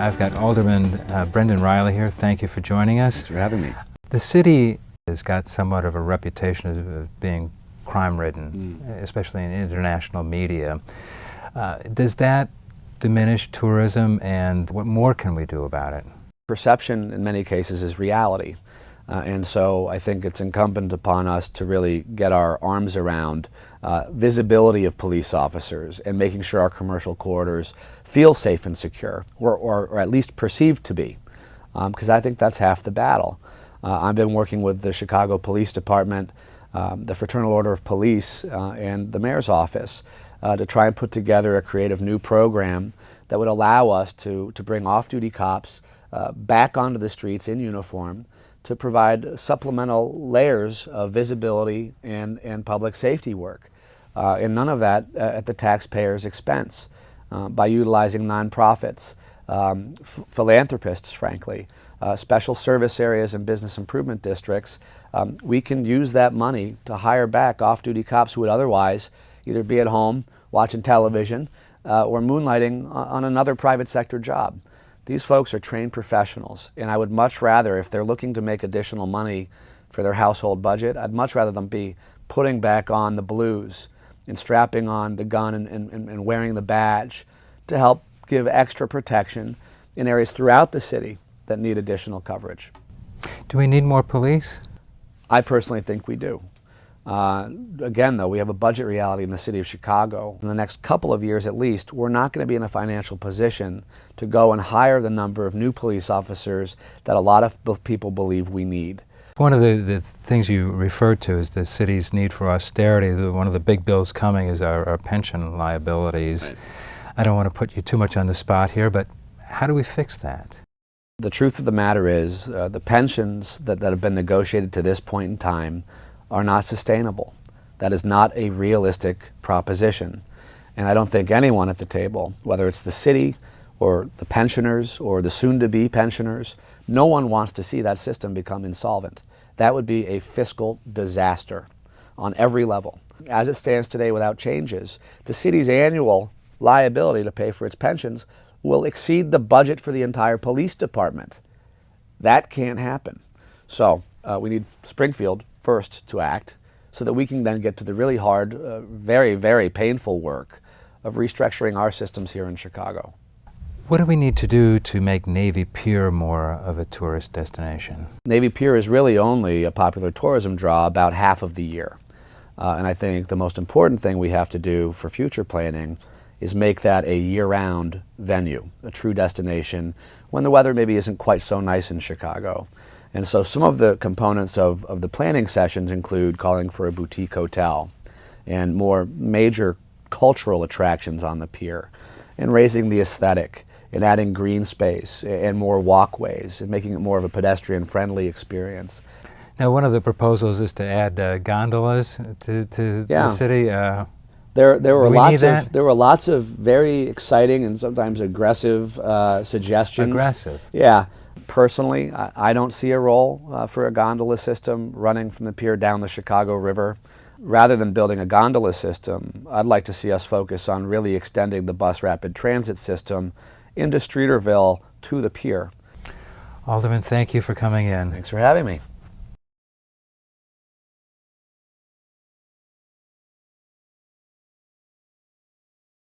I've got Alderman Brendan Reilly here. Thank you for joining us. Thanks for having me. The city has got somewhat of a reputation of being crime-ridden, especially in international media. Does that diminish tourism, and what more can we do about it? Perception in many cases is reality. And so I think it's incumbent upon us to really get our arms around visibility of police officers and making sure our commercial corridors feel safe and secure, or at least perceived to be, because I think that's half the battle. I've been working with the Chicago Police Department, the Fraternal Order of Police, and the Mayor's Office to try and put together a creative new program that would allow us to bring off-duty cops back onto the streets in uniform to provide supplemental layers of visibility and public safety work. And none of that at the taxpayer's expense, by utilizing nonprofits, philanthropists, frankly, special service areas and business improvement districts. We can use that money to hire back off-duty cops who would otherwise either be at home watching television or moonlighting on another private sector job. These folks are trained professionals, and I would much rather, if they're looking to make additional money for their household budget, I'd much rather them be putting back on the blues and strapping on the gun and wearing the badge to help give extra protection in areas throughout the city that need additional coverage. Do we need more police? I personally think we do. Again, though, we have a budget reality in the city of Chicago. In the next couple of years at least, we're not going to be in a financial position to go and hire the number of new police officers that a lot of people believe we need. One of the things you referred to is the city's need for austerity. One of the big bills coming is our pension liabilities. Right. I don't want to put you too much on the spot here, but how do we fix that? The truth of the matter is the pensions that have been negotiated to this point in time are not sustainable. That is not a realistic proposition. And I don't think anyone at the table, whether it's the city or the pensioners or the soon-to-be pensioners, no one wants to see that system become insolvent. That would be a fiscal disaster on every level. As it stands today without changes, the city's annual liability to pay for its pensions will exceed the budget for the entire police department. That can't happen. So we need Springfield first to act so that we can then get to the really hard, very, very painful work of restructuring our systems here in Chicago. What do we need to do to make Navy Pier more of a tourist destination? Navy Pier is really only a popular tourism draw about half of the year. And I think the most important thing we have to do for future planning is make that a year-round venue, a true destination, when the weather maybe isn't quite so nice in Chicago. And so some of the components of the planning sessions include calling for a boutique hotel and more major cultural attractions on the pier, and raising the aesthetic and adding green space and more walkways and making it more of a pedestrian-friendly experience. Now, one of the proposals is to add gondolas to the city. There were lots of very exciting and sometimes aggressive suggestions. Aggressive? Yeah. Personally, I don't see a role for a gondola system running from the pier down the Chicago River. Rather than building a gondola system, I'd like to see us focus on really extending the bus rapid transit system into Streeterville to the pier. Alderman, thank you for coming in. Thanks for having me.